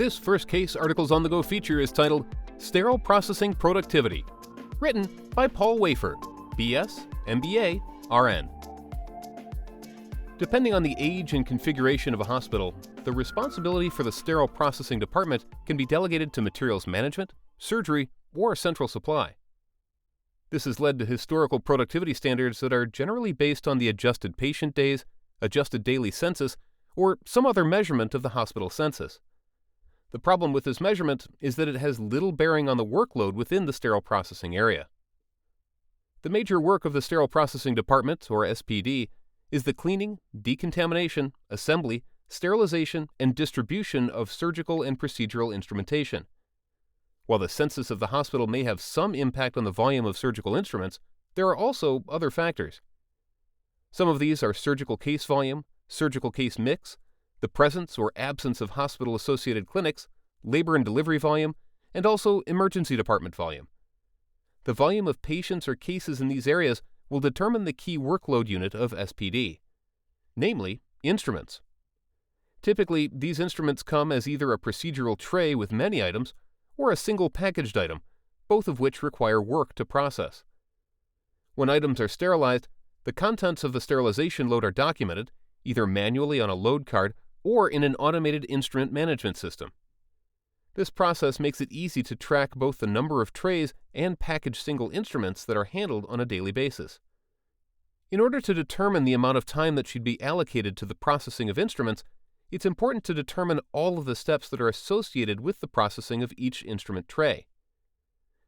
This first case Articles on the Go feature is titled Sterile Processing Productivity, written by Paul Wafer, BS, MBA, RN. Depending on the age and configuration of a hospital, the responsibility for the sterile processing department can be delegated to materials management, surgery, or central supply. This has led to historical productivity standards that are generally based on the adjusted patient days, adjusted daily census, or some other measurement of the hospital census. The problem with this measurement is that it has little bearing on the workload within the sterile processing area. The major work of the Sterile Processing Department, or SPD, is the cleaning, decontamination, assembly, sterilization, and distribution of surgical and procedural instrumentation. While the census of the hospital may have some impact on the volume of surgical instruments, there are also other factors. Some of these are surgical case volume, surgical case mix, the presence or absence of hospital-associated clinics, labor and delivery volume, and also emergency department volume. The volume of patients or cases in these areas will determine the key workload unit of SPD, namely instruments. Typically, these instruments come as either a procedural tray with many items or a single packaged item, both of which require work to process. When items are sterilized, the contents of the sterilization load are documented, either manually on a load card or in an automated instrument management system. This process makes it easy to track both the number of trays and packaged single instruments that are handled on a daily basis. In order to determine the amount of time that should be allocated to the processing of instruments, it's important to determine all of the steps that are associated with the processing of each instrument tray.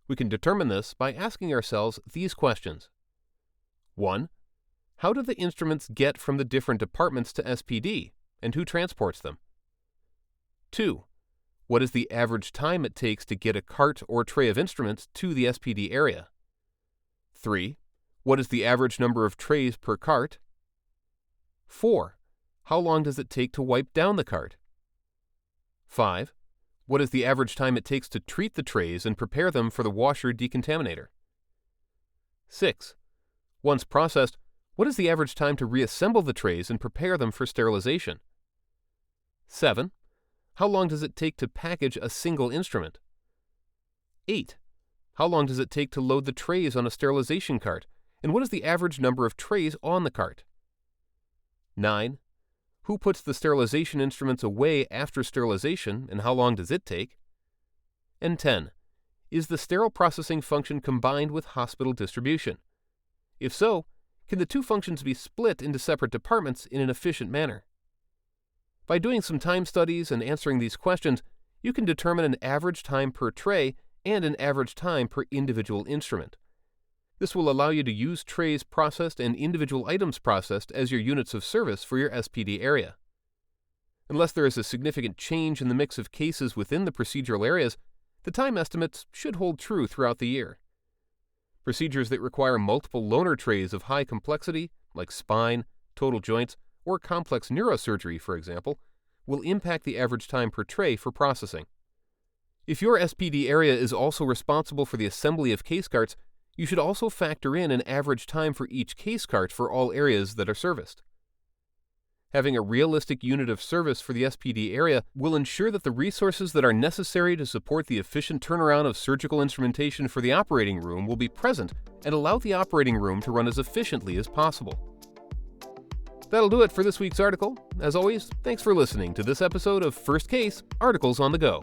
We can determine this by asking ourselves these questions. 1. How do the instruments get from the different departments to SPD, and who transports them? 2. What is the average time it takes to get a cart or tray of instruments to the SPD area? 3. What is the average number of trays per cart? 4. How long does it take to wipe down the cart? 5. What is the average time it takes to treat the trays and prepare them for the washer decontaminator? 6. Once processed, what is the average time to reassemble the trays and prepare them for sterilization? 7. How long does it take to package a single instrument? 8. How long does it take to load the trays on a sterilization cart, and what is the average number of trays on the cart? 9. Who puts the sterilization instruments away after sterilization, and how long does it take? And 10. Is the sterile processing function combined with hospital distribution? If so, can the two functions be split into separate departments in an efficient manner? By doing some time studies and answering these questions, you can determine an average time per tray and an average time per individual instrument. This will allow you to use trays processed and individual items processed as your units of service for your SPD area. Unless there is a significant change in the mix of cases within the procedural areas, the time estimates should hold true throughout the year. Procedures that require multiple loaner trays of high complexity, like spine, total joints, or complex neurosurgery, for example, will impact the average time per tray for processing. If your SPD area is also responsible for the assembly of case carts, you should also factor in an average time for each case cart for all areas that are serviced. Having a realistic unit of service for the SPD area will ensure that the resources that are necessary to support the efficient turnaround of surgical instrumentation for the operating room will be present and allow the operating room to run as efficiently as possible. That'll do it for this week's article. As always, thanks for listening to this episode of First Case Articles on the Go.